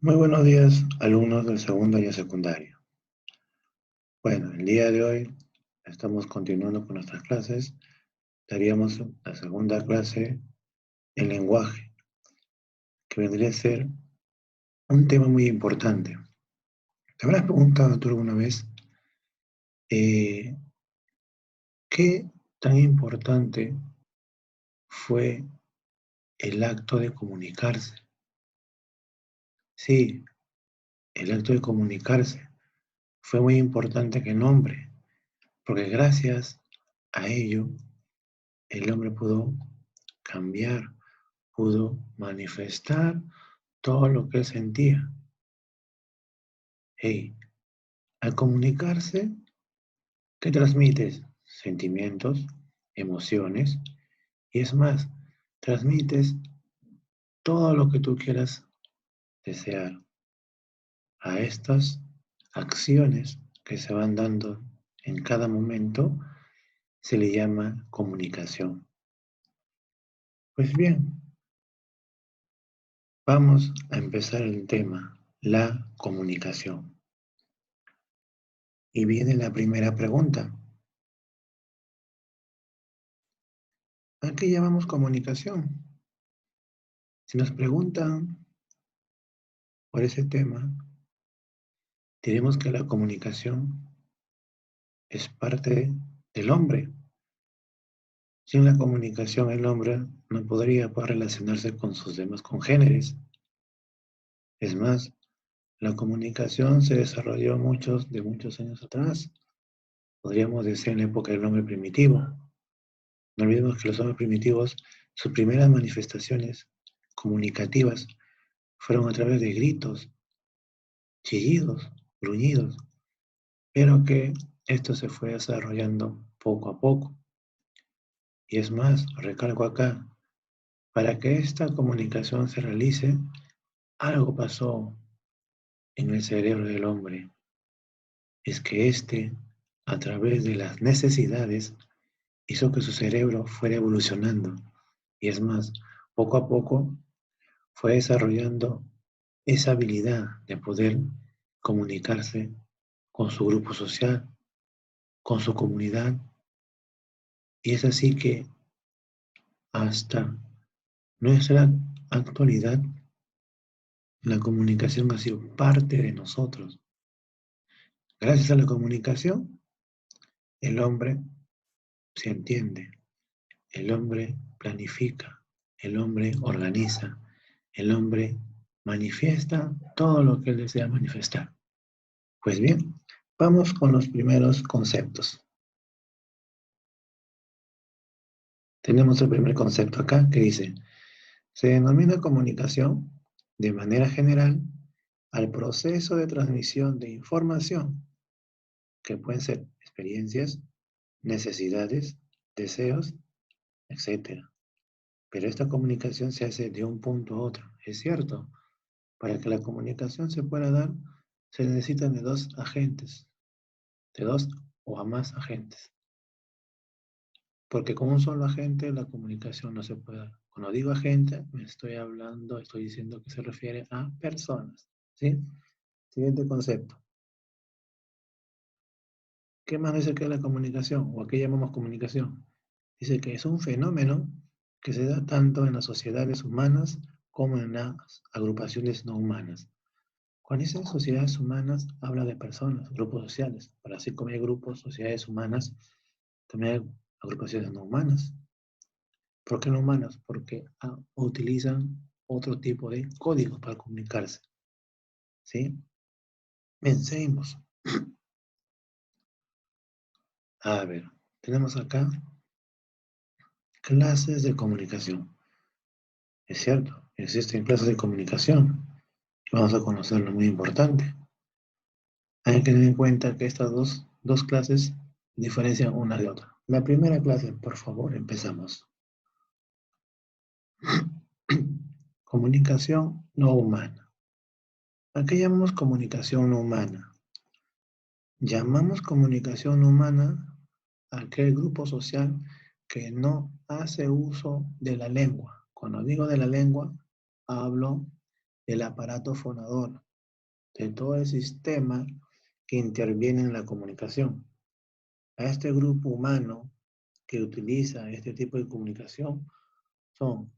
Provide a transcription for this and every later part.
Muy buenos días, alumnos del segundo año secundario. Bueno, el día de hoy estamos continuando con nuestras clases. Daríamos la segunda clase, el lenguaje, que vendría a ser un tema muy importante. ¿Te habrás preguntado tú alguna vez eh, qué tan importante fue el acto de comunicarse? Sí, el acto de comunicarse fue muy importante que el hombre, porque gracias a ello el hombre pudo cambiar, pudo manifestar todo lo que él sentía. Hey, al comunicarse, ¿qué transmites? Sentimientos, emociones, y es más, transmites todo lo que tú quieras desear. A estas acciones que se van dando en cada momento se le llama comunicación. Pues bien, vamos a empezar el tema, la comunicación. Y viene la primera pregunta. ¿A qué llamamos comunicación? Si nos preguntan por ese tema, diremos que la comunicación es parte del hombre. Sin la comunicación, el hombre no podría poder relacionarse con sus demás congéneres. Es más, la comunicación se desarrolló muchos años atrás. Podríamos decir en la época del hombre primitivo. No olvidemos que los hombres primitivos, sus primeras manifestaciones comunicativas fueron a través de gritos, chillidos, gruñidos, pero que esto se fue desarrollando poco a poco. Y es más, recalco acá, para que esta comunicación se realice, algo pasó en el cerebro del hombre. Es que éste, a través de las necesidades, hizo que su cerebro fuera evolucionando. Y es más, poco a poco fue desarrollando esa habilidad de poder comunicarse con su grupo social, con su comunidad. Y es así que hasta nuestra actualidad, la comunicación ha sido parte de nosotros. Gracias a la comunicación, el hombre se entiende, el hombre planifica, el hombre organiza, el hombre manifiesta todo lo que él desea manifestar. Pues bien, vamos con los primeros conceptos. Tenemos el primer concepto acá que dice, se denomina comunicación, de manera general, al proceso de transmisión de información que pueden ser experiencias, necesidades, deseos, etcétera. Pero esta comunicación se hace de un punto a otro. Es cierto, para que la comunicación se pueda dar, se necesitan de dos agentes, de dos o a más agentes. Porque con un solo agente la comunicación no se puede dar. Cuando digo agente, me estoy hablando, estoy diciendo que se refiere a personas. ¿Sí? Siguiente concepto. ¿Qué más dice que es la comunicación? ¿O a qué llamamos comunicación? Dice que es un fenómeno que se da tanto en las sociedades humanas como en las agrupaciones no humanas. Cuando dice sociedades humanas, habla de personas, grupos sociales. Pero así como hay grupos, sociedades humanas, también hay agrupaciones no humanas. ¿Por qué no humanas? Porque utilizan otro tipo de códigos para comunicarse. ¿Sí? Bien, seguimos. A ver, tenemos acá clases de comunicación. Es cierto, existen clases de comunicación. Vamos a conocerlo, muy importante. Hay que tener en cuenta que estas dos clases diferencian una de otra. La primera clase, por favor, empezamos. Comunicación no humana. ¿A qué llamamos comunicación no humana? Llamamos comunicación humana a aquel grupo social que no hace uso de la lengua. Cuando digo de la lengua, hablo del aparato fonador, de todo el sistema que interviene en la comunicación. A este grupo humano que utiliza este tipo de comunicación son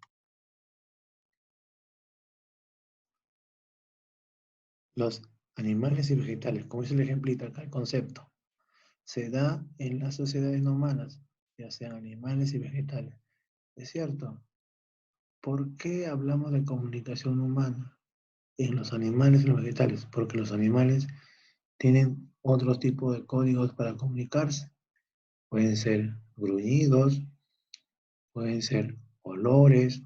los animales y vegetales, como es el ejemplito acá, el concepto. Se da en las sociedades no humanas, ya sean animales y vegetales. ¿Es cierto? ¿Por qué hablamos de comunicación humana en los animales y los vegetales? Porque los animales tienen otro tipo de códigos para comunicarse. Pueden ser gruñidos, pueden ser olores,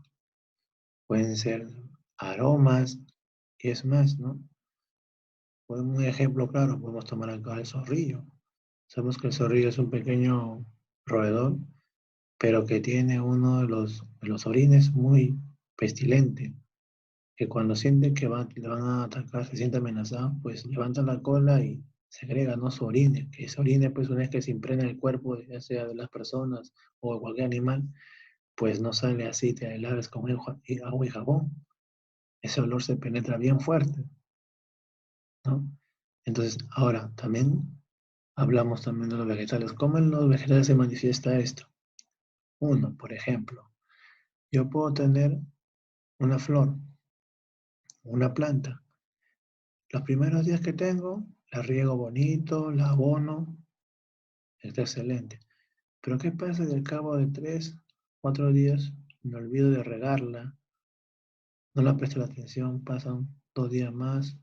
pueden ser aromas, y es más, ¿no? Un ejemplo claro, podemos tomar acá el zorrillo. Sabemos que el zorrillo es un pequeño roedor, pero que tiene uno de los orines muy pestilente, que cuando siente que le van a atacar, se siente amenazado, pues levanta la cola y segrega, ¿no? Su orine, que ese orine, pues una vez que se impregna en el cuerpo, ya sea de las personas o de cualquier animal, pues no sale así, te laves con agua y jabón. Ese olor se penetra bien fuerte, ¿no? Entonces, ahora, también hablamos también de los vegetales. ¿Cómo en los vegetales se manifiesta esto? Uno, por ejemplo, yo puedo tener una flor, una planta. Los primeros días que tengo, la riego bonito, la abono, está excelente. Pero ¿qué pasa si al cabo de 3, 4 días me olvido de regarla, no la presto la atención, pasan 2 días más,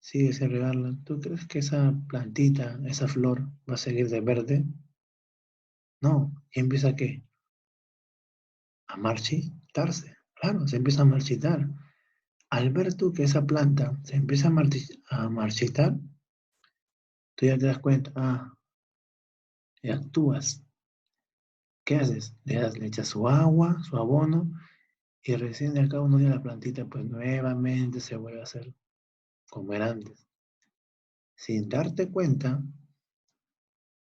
sigue sin regarla? ¿Tú crees que esa plantita, esa flor, va a seguir de verde? No. ¿Y empieza qué? A marchitarse. Claro, se empieza a marchitar. Al ver tú que esa planta se empieza a marchitar, tú ya te das cuenta, y actúas. ¿Qué haces? Le echas su agua, su abono, y recién de acá unos días la plantita pues nuevamente se vuelve a hacer como era antes. Sin darte cuenta,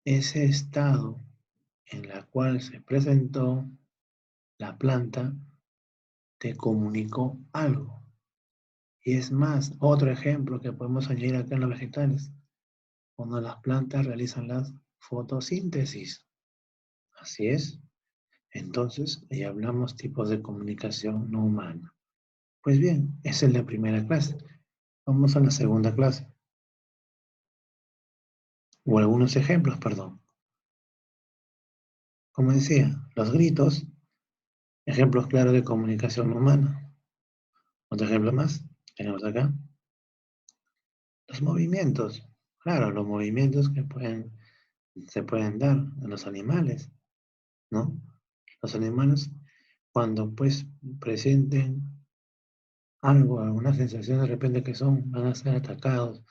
ese estado en la cual se presentó la planta te comunicó algo. Y es más, otro ejemplo que podemos añadir acá en los vegetales, cuando las plantas realizan la fotosíntesis. Así es. Entonces, ahí hablamos tipos de comunicación no humana. Pues bien, esa es la primera clase. Vamos a la segunda clase. O algunos ejemplos, perdón. Como decía, los gritos, ejemplos claros de comunicación humana. Otro ejemplo más, tenemos acá. Los movimientos. Claro, los movimientos que se pueden dar en los animales, ¿no? Los animales, cuando pues presenten algo, alguna sensación de repente que van a ser atacados,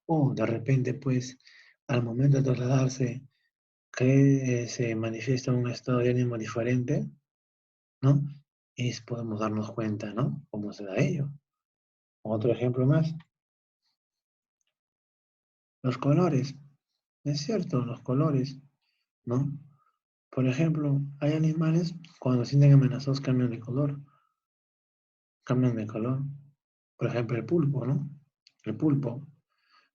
o de repente pues al momento de trasladarse, que se manifiesta un estado de ánimo diferente, ¿no? Y podemos darnos cuenta, ¿no? Cómo se da ello. Otro ejemplo más, los colores. Es cierto, los colores, ¿no? Por ejemplo, hay animales cuando se sienten amenazados cambian de color, cambian de color. Por ejemplo, el pulpo, ¿no? El pulpo,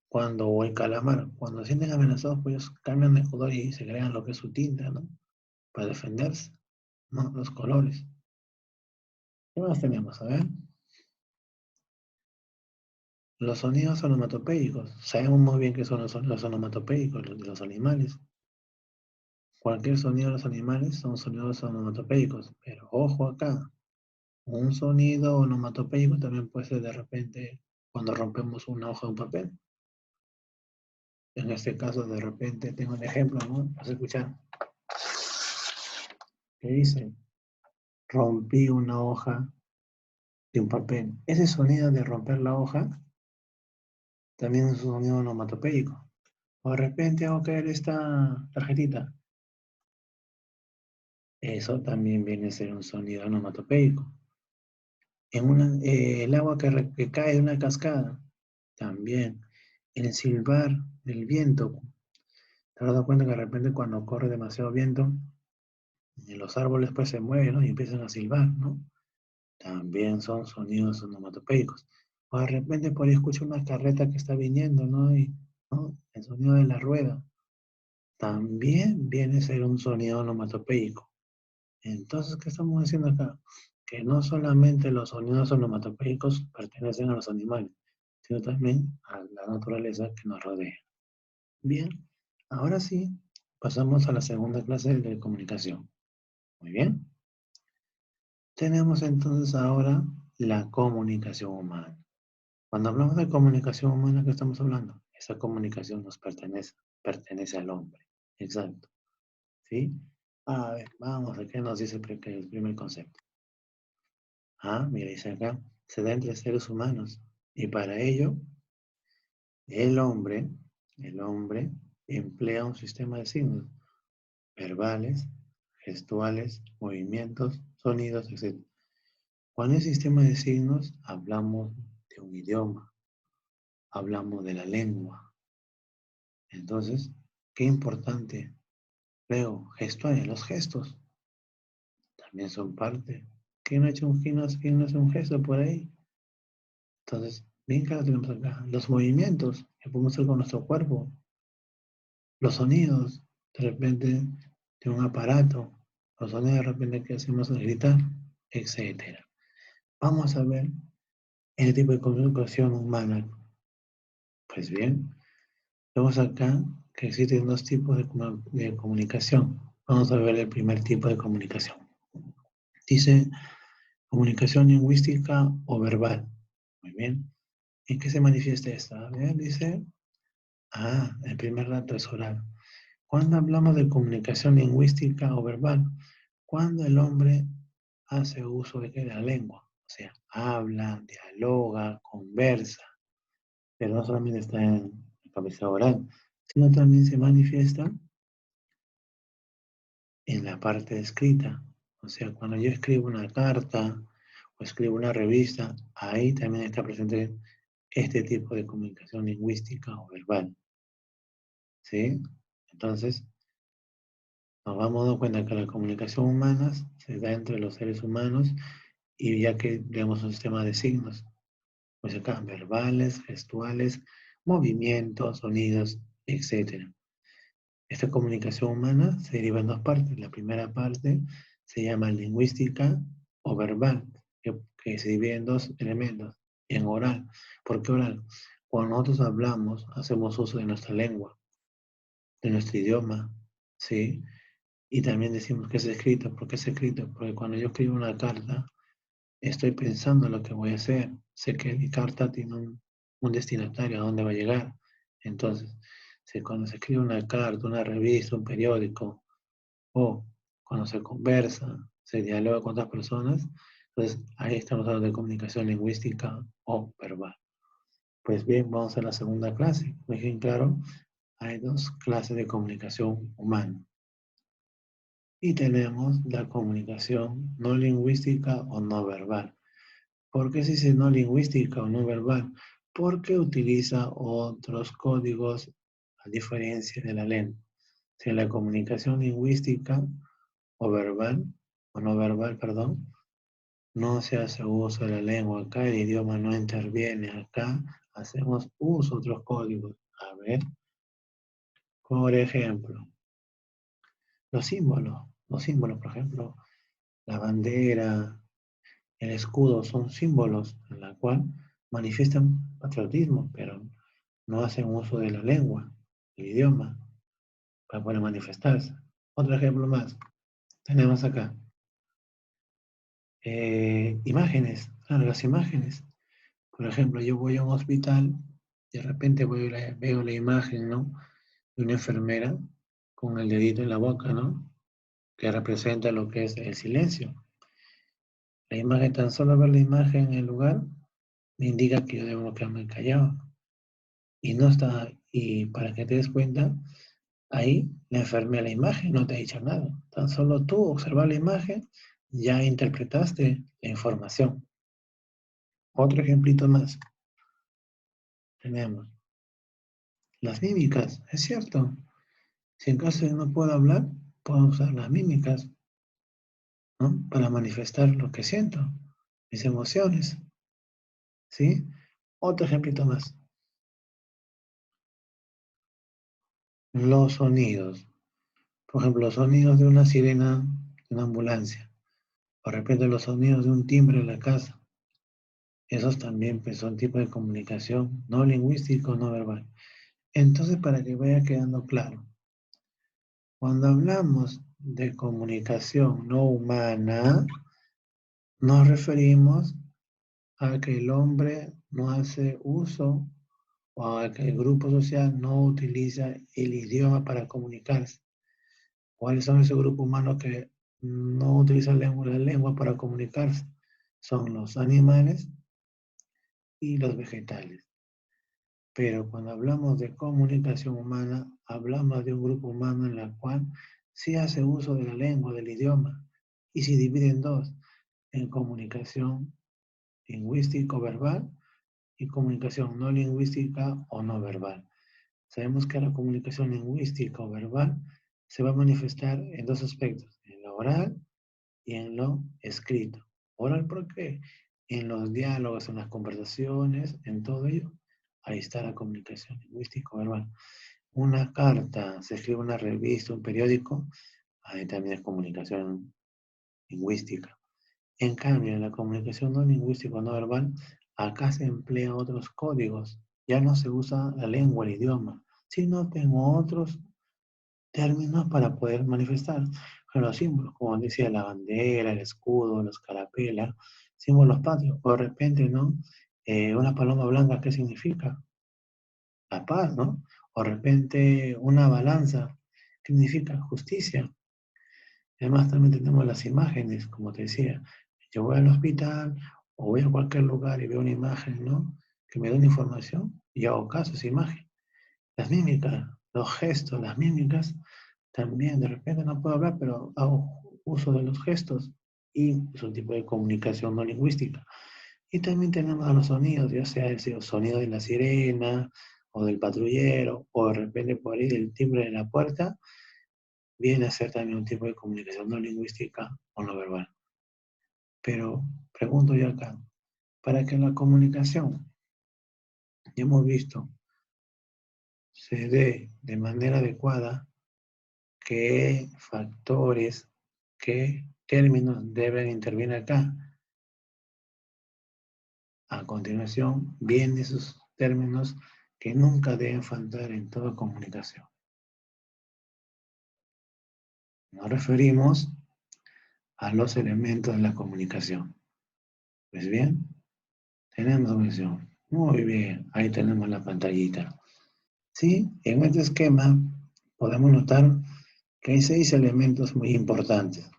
o el calamar, cuando se sienten amenazados, pues ellos cambian de color y se crean lo que es su tinta, ¿no? Para defenderse, ¿no? Los colores. ¿Qué más tenemos? A ver. Los sonidos onomatopéicos. Sabemos muy bien que son los onomatopéicos, los de los animales. Cualquier sonido de los animales son sonidos onomatopéicos. Pero ojo acá, un sonido onomatopéico también puede ser de repente cuando rompemos una hoja de un papel. En este caso, de repente, tengo un ejemplo, ¿no? Vas a escuchar. ¿Qué dice? Rompí una hoja de un papel. Ese sonido de romper la hoja también es un sonido onomatopéico. O de repente hago caer esta tarjetita. Eso también viene a ser un sonido onomatopéico. El agua que cae de una cascada, también. El silbar del viento. ¿Te has dado cuenta que de repente cuando corre demasiado viento, los árboles pues se mueven, ¿no? Y empiezan a silbar, ¿no? también son sonidos onomatopéicos. O de repente por ahí escucho una carreta que está viniendo, ¿no? Y, ¿no? El sonido de la rueda también viene a ser un sonido onomatopéico. Entonces, ¿qué estamos diciendo acá? Que no solamente los sonidos onomatopéicos pertenecen a los animales, sino también a la naturaleza que nos rodea. Bien, ahora sí, pasamos a la segunda clase de comunicación. Muy bien. Tenemos entonces ahora la comunicación humana. Cuando hablamos de comunicación humana, ¿qué estamos hablando? Esa comunicación nos pertenece al hombre. Exacto. ¿Sí? A ver, vamos a qué nos dice el primer concepto. Ah, mira, dice acá, se da entre seres humanos. Y para ello, el hombre, el hombre emplea un sistema de signos verbales, gestuales, movimientos, sonidos, etc. Con el sistema de signos hablamos de un idioma, hablamos de la lengua. Entonces, qué importante. Luego, gestuales, los gestos también son parte. ¿Quién no ha hecho quién no hace un gesto por ahí? Entonces, bien claro tenemos acá. Los movimientos que podemos hacer con nuestro cuerpo, los sonidos, de repente, de un aparato, los sonidos de repente que hacemos al gritar, etcétera. Vamos a ver el tipo de comunicación humana. Pues bien, vemos acá que existen dos tipos de comunicación. Vamos a ver el primer tipo de comunicación. Dice comunicación lingüística o verbal. Muy bien. ¿En qué se manifiesta esta? A ver, dice, el primer dato es oral. Cuando hablamos de comunicación lingüística o verbal, cuando el hombre hace uso de la lengua, o sea, habla, dialoga, conversa, pero no solamente está en la cabeza oral, sino también se manifiesta en la parte escrita. O sea, cuando yo escribo una carta o escribo una revista, ahí también está presente este tipo de comunicación lingüística o verbal. ¿Sí? Entonces, nos vamos dando cuenta que la comunicación humana se da entre los seres humanos y ya que tenemos un sistema de signos, pues acá verbales, gestuales, movimientos, sonidos, etc. Esta comunicación humana se deriva en dos partes. La primera parte se llama lingüística o verbal, que se divide en dos elementos, en oral. ¿Por qué oral? Cuando nosotros hablamos, hacemos uso de nuestra lengua, de nuestro idioma, ¿sí? Y también decimos que es escrito. ¿Por qué es escrito? Porque cuando yo escribo una carta, estoy pensando lo que voy a hacer. Sé que mi carta tiene un destinatario, a dónde va a llegar. Entonces, cuando se escribe una carta, una revista, un periódico, o cuando se conversa, se dialoga con otras personas, entonces ahí estamos hablando de comunicación lingüística o verbal. Pues bien, vamos a la segunda clase. Muy bien claro, hay dos clases de comunicación humana. Y tenemos la comunicación no lingüística o no verbal. ¿Por qué se dice no lingüística o no verbal? Porque utiliza otros códigos a diferencia de la lengua. Si la comunicación lingüística o verbal, o no verbal, perdón, no se hace uso de la lengua. Acá el idioma no interviene. Acá hacemos uso de otros códigos. A ver, por ejemplo, los símbolos, por ejemplo, la bandera, el escudo son símbolos en la cual manifiestan patriotismo, pero no hacen uso de la lengua, el idioma, para poder manifestarse. Otro ejemplo más, tenemos acá imágenes, claro, las imágenes. Por ejemplo, yo voy a un hospital, de repente veo la imagen, ¿no? De una enfermera con el dedito en la boca, ¿no? Que representa lo que es el silencio. La imagen, tan solo ver la imagen en el lugar, me indica que yo debo quedarme callado. Y no está, y para que te des cuenta, ahí la enfermera, la imagen no te ha dicho nada. Tan solo tú observar la imagen, ya interpretaste la información. Otro ejemplito más. Tenemos las mímicas, es cierto. Si en caso de no puedo hablar, puedo usar las mímicas, ¿no? Para manifestar lo que siento. mis emociones, ¿sí? Otro ejemplito más. Los sonidos. Por ejemplo, los sonidos de una sirena de una ambulancia. O de repente los sonidos de un timbre en la casa. Esos también pues, son tipos de comunicación no lingüístico, no verbal. Entonces, para que vaya quedando claro, cuando hablamos de comunicación no humana, nos referimos a que el hombre no hace uso o a que el grupo social no utiliza el idioma para comunicarse. ¿Cuáles son esos grupos humanos que no utilizan la lengua para comunicarse? Son los animales y los vegetales. Pero cuando hablamos de comunicación humana, hablamos de un grupo humano en el cual sí hace uso de la lengua, del idioma, y se divide en dos, en comunicación lingüístico-verbal y comunicación no lingüística o no verbal. Sabemos que la comunicación lingüística o verbal se va a manifestar en dos aspectos, en lo oral y en lo escrito. Oral, ¿por qué? En los diálogos, en las conversaciones, en todo ello, ahí está la comunicación lingüística o verbal. Una carta, se escribe una revista, un periódico, ahí también es comunicación lingüística. En cambio, en la comunicación no lingüística o no verbal, acá se emplean otros códigos. Ya no se usa la lengua, el idioma, sino tengo otros términos para poder manifestar. Los símbolos, como decía, la bandera, el escudo, los carapelas, símbolos patrios. O de repente, ¿no? Una paloma blanca, ¿qué significa? La paz, ¿no? O de repente, una balanza, ¿qué significa? Justicia. Además, también tenemos las imágenes, como te decía. Yo voy al hospital o voy a cualquier lugar y veo una imagen, ¿no? Que me da una información y hago caso a esa imagen. Las mímicas, los gestos, las mímicas, también de repente no puedo hablar, pero hago uso de los gestos y es un tipo de comunicación no lingüística. Y también tenemos a los sonidos, ya sea el sonido de la sirena o del patrullero o de repente por ahí del timbre de la puerta, viene a ser también un tipo de comunicación no lingüística o no verbal. Pero pregunto yo acá, para que la comunicación, ya hemos visto, se dé de manera adecuada, ¿qué factores, qué términos deben intervenir acá? A continuación, vienen esos términos que nunca deben faltar en toda comunicación. Nos referimos a los elementos de la comunicación. Pues bien, tenemos una. Muy bien, ahí tenemos la pantallita. Sí, en este esquema podemos notar que hay 6 elementos muy importantes.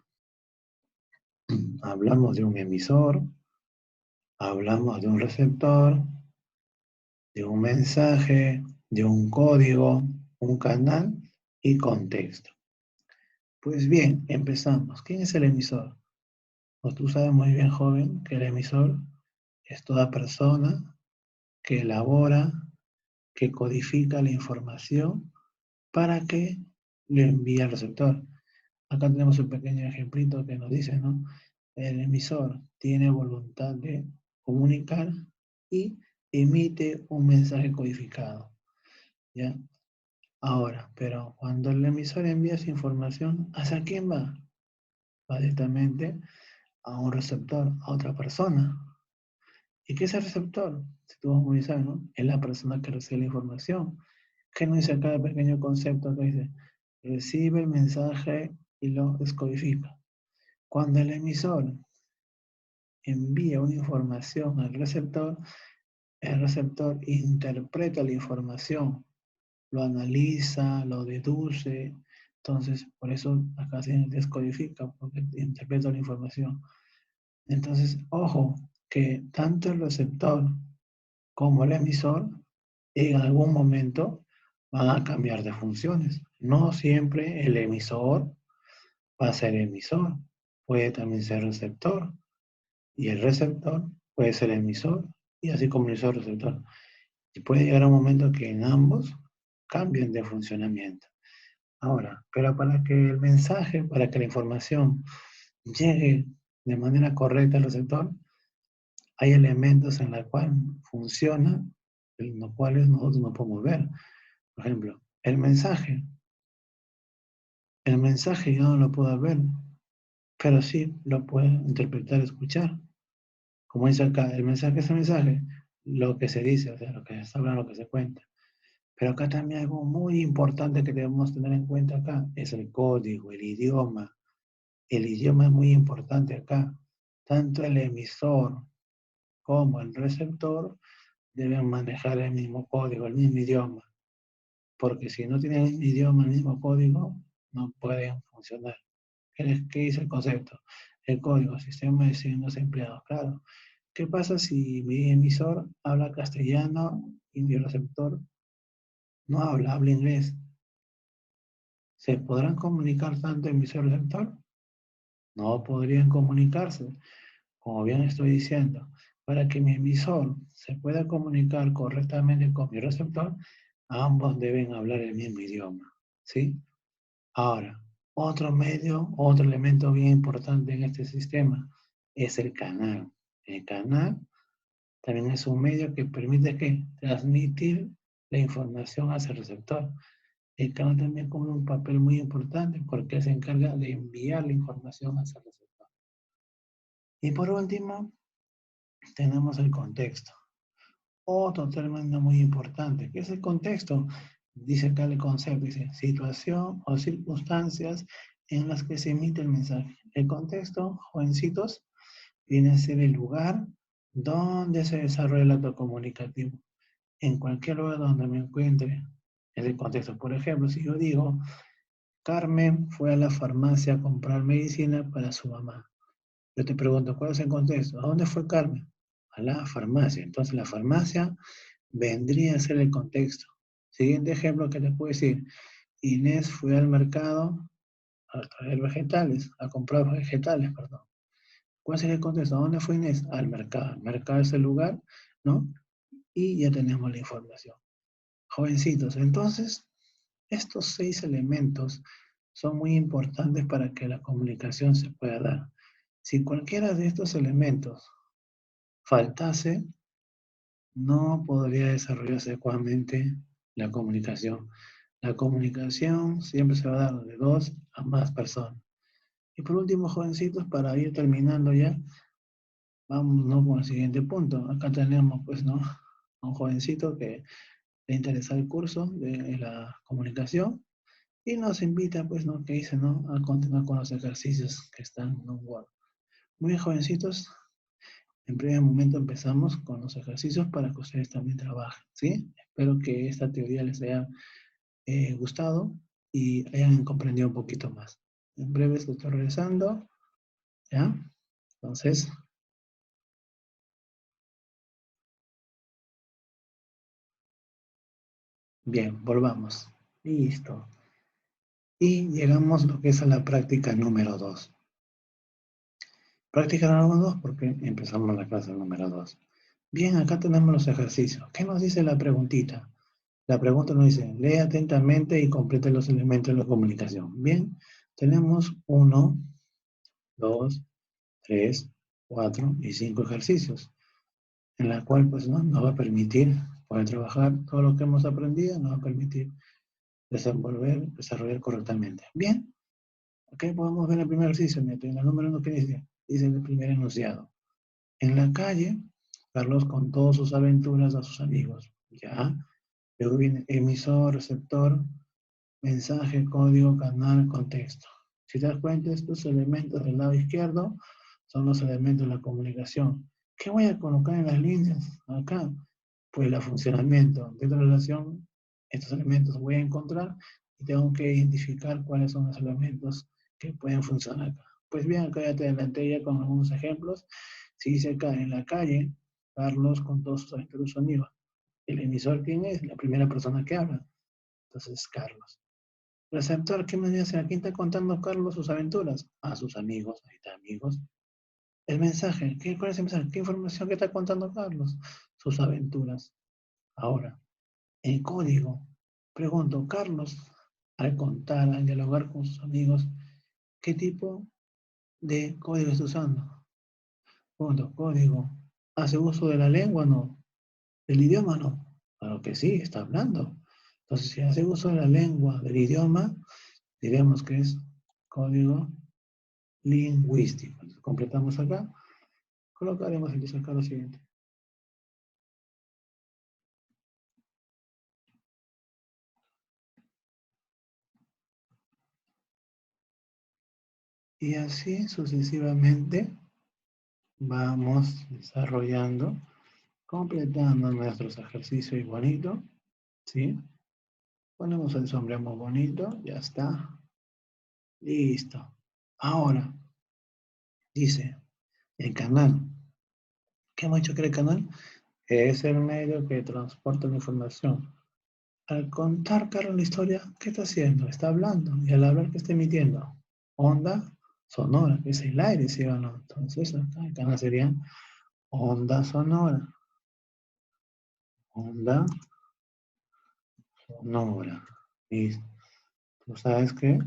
Hablamos de un emisor, hablamos de un receptor, de un mensaje, de un código, un canal y contexto. Pues bien, empezamos. ¿Quién es el emisor? Pues tú sabes muy bien, joven, que el emisor es toda persona que elabora, que codifica la información para que le envíe al receptor. Acá tenemos un pequeño ejemplito que nos dice, ¿no? El emisor tiene voluntad de comunicar y emite un mensaje codificado, ¿ya? Ahora, pero cuando el emisor envía esa información, ¿hacia quién va? Va directamente a un receptor, a otra persona. ¿Y qué es el receptor? Si tú vas muy bien, ¿no? Es la persona que recibe la información. ¿Qué nos dice acá el pequeño concepto que dice? Recibe el mensaje y lo descodifica. Cuando el emisor envía una información al receptor, el receptor interpreta la información, lo analiza, lo deduce. Entonces, por eso acá se descodifica, porque interpreta la información. Entonces, ojo, que tanto el receptor como el emisor en algún momento van a cambiar de funciones. No siempre el emisor va a ser emisor, puede también ser receptor, y el receptor puede ser emisor, y así como emisor, receptor. Y puede llegar un momento que en ambos cambien de funcionamiento. Ahora, pero para que el mensaje, para que la información llegue de manera correcta al receptor, hay elementos en los cuales funciona, en los cuales nosotros no podemos ver. Por ejemplo, el mensaje. El mensaje yo no lo puedo ver, pero sí lo puedo interpretar, escuchar. Como dice acá, el mensaje es el mensaje, lo que se dice, o sea, lo que se habla, lo que se cuenta. Pero acá también algo muy importante que debemos tener en cuenta acá es el código, el idioma. El idioma es muy importante acá. Tanto el emisor como el receptor deben manejar el mismo código, el mismo idioma. Porque si no tienen el mismo idioma, el mismo código, no pueden funcionar. ¿Qué dice el concepto? El código, sistema de signos empleados. Claro. ¿Qué pasa si mi emisor habla castellano y mi receptor no habla inglés? ¿Se podrán comunicar tanto emisor y receptor? No podrían comunicarse. Como bien estoy diciendo, para que mi emisor se pueda comunicar correctamente con mi receptor, ambos deben hablar el mismo idioma. ¿Sí? Ahora, otro medio, otro elemento bien importante en este sistema es el canal. El canal también es un medio que permite que transmitir la información hacia el receptor. El canal también cumple un papel muy importante porque se encarga de enviar la información hacia el receptor. Y por último, tenemos el contexto. Otro término muy importante. ¿Qué es el contexto? Dice acá el concepto, dice situación o circunstancias en las que se emite el mensaje. El contexto, jovencitos, viene a ser el lugar donde se desarrolla el acto comunicativo. En cualquier lugar donde me encuentre, es el contexto. Por ejemplo, si yo digo, Carmen fue a la farmacia a comprar medicina para su mamá. Yo te pregunto, ¿cuál es el contexto? ¿A dónde fue Carmen? A la farmacia. Entonces, la farmacia vendría a ser el contexto. Siguiente ejemplo que te puedo decir. Inés fue al mercado a traer vegetales, a comprar vegetales, perdón. ¿Cuál sería el contexto? ¿A dónde fue Inés? Al mercado. El mercado es el lugar, ¿no? Y ya tenemos la información. Jovencitos, entonces, estos 6 elementos son muy importantes para que la comunicación se pueda dar. Si cualquiera de estos elementos faltase, no podría desarrollarse adecuadamente la comunicación. La comunicación siempre se va a dar de 2 a más personas. Y por último, jovencitos, para ir terminando ya, vamos, ¿no?, con el siguiente punto. Acá tenemos, pues, ¿no?, a un jovencito que le interesa el curso de la comunicación y nos invita, pues, ¿no?, que dice, ¿no?, a continuar con los ejercicios que están en un Word. Muy bien, jovencitos, en primer momento empezamos con los ejercicios para que ustedes también trabajen, ¿sí? Espero que esta teoría les haya gustado y hayan comprendido un poquito más. En breve estoy regresando, ¿ya? Entonces, bien, volvamos. Listo. Y llegamos a lo que es a la práctica número 2. Práctica número 2 porque empezamos la clase número 2. Bien, acá tenemos los ejercicios. ¿Qué nos dice la preguntita? La pregunta nos dice, lee atentamente y complete los elementos de la comunicación. Bien, tenemos 1, 2, 3, 4 y 5 ejercicios, en la cual pues, ¿no?, nos va a permitir poder trabajar todo lo que hemos aprendido, nos va a permitir desarrollar correctamente. Bien, aquí podemos ver el primer ejercicio. En el número 1, ¿qué dice? Dice el primer enunciado. En la calle, Carlos contó sus aventuras a sus amigos. Ya. Luego viene emisor, receptor, mensaje, código, canal, contexto. Si te das cuenta, estos elementos del lado izquierdo son los elementos de la comunicación. ¿Qué voy a colocar en las líneas acá? Pues el funcionamiento. De esta relación, estos elementos voy a encontrar y tengo que identificar cuáles son los elementos que pueden funcionar acá. Pues bien, acá ya te adelanté ya con algunos ejemplos. Si dice acá, en la calle, Carlos contó sus aventuras a sus amigos. El emisor, ¿quién es? La primera persona que habla. Entonces, Carlos. Receptor, ¿qué me dice? ¿A quién está contando Carlos sus aventuras? A sus amigos, ahí está, amigos. El mensaje, ¿cuál es el mensaje? ¿Qué información que está contando Carlos? Sus aventuras. Ahora, el código. Pregunto, Carlos, al contar, al dialogar con sus amigos, ¿qué tipo de código está usando? Punto, código. ¿Hace uso de la lengua? No. ¿Del idioma? No. Claro que sí, está hablando. Entonces, si hace uso de la lengua, del idioma, diremos que es código lingüístico. Entonces, completamos acá. Colocaremos entonces acá lo siguiente. Y así sucesivamente vamos desarrollando, completando nuestros ejercicios bonitos, ¿sí? Ponemos el sombrero bonito, ya está. Listo. Ahora, dice, el canal. ¿Qué hemos dicho que era el canal? Es el medio que transporta la información. Al contar Carlos la historia, ¿qué está haciendo? Está hablando. Y al hablar, ¿qué está emitiendo? Onda sonora, que es el aire, ¿sí o no? Entonces, acá el canal sería onda sonora. Onda sonora. Listo. ¿Tú sabes qué?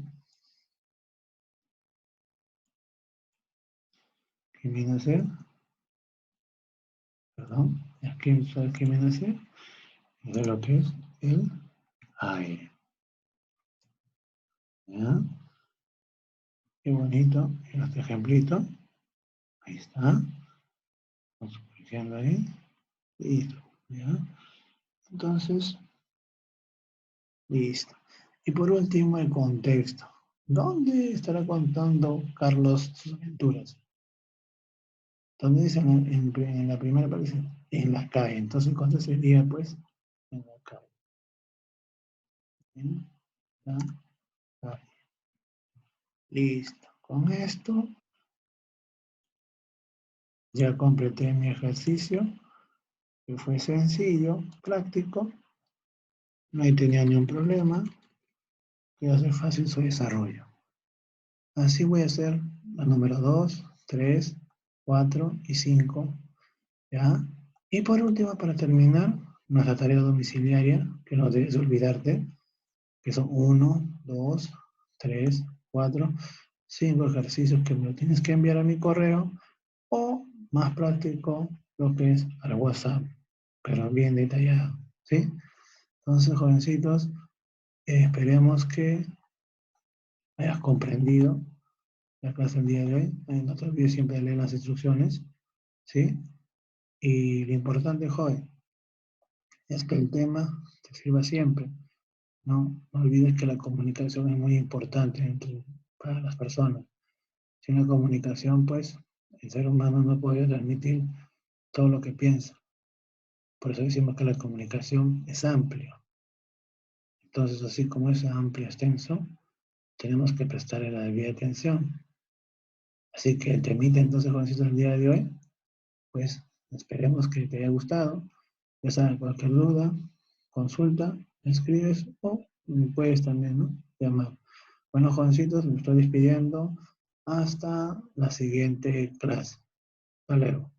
¿Qué viene a ser? Perdón. Aquí, ¿sabes qué viene a ser? De lo que es el aire. ¿Ya? Qué bonito. En este ejemplito. Ahí está. Vamos corrigiendo ahí. Listo. ¿Ya? Entonces, listo. Y por último, el contexto. ¿Dónde estará contando Carlos sus aventuras? ¿Dónde dice en la primera parte? Dice, en la calle. Entonces, ¿cuánto sería, pues? En la calle. En la calle. Listo. Con esto ya completé mi ejercicio, que fue sencillo, práctico, no he tenido ni un problema, y hace fácil su desarrollo. Así voy a hacer la número 2, 3, 4 y 5, ¿ya? Y por último, para terminar, nuestra tarea domiciliaria, que no debes olvidarte, que son 1, 2, 3, 4, 5 ejercicios que me lo tienes que enviar a mi correo o, más práctico, lo que es al WhatsApp, pero bien detallado, ¿sí? Entonces, jovencitos, esperemos que hayas comprendido la clase del día de hoy. No te olvides siempre de leer las instrucciones, ¿sí? Y lo importante, joven, es que el tema te sirva siempre, ¿no? No olvides que la comunicación es muy importante para las personas. Sin la comunicación, pues, el ser humano no puede transmitir todo lo que piensa. Por eso decimos que la comunicación es amplia. Entonces, así como es amplio, extenso, tenemos que prestarle la debida atención. Así que el temita entonces, jovencitos, el día de hoy, pues esperemos que te haya gustado. Ya sabes, cualquier duda, consulta, me escribes o me puedes también, ¿no? Llamar. Bueno, jovencitos, me estoy despidiendo. Hasta la siguiente clase. Hasta luego.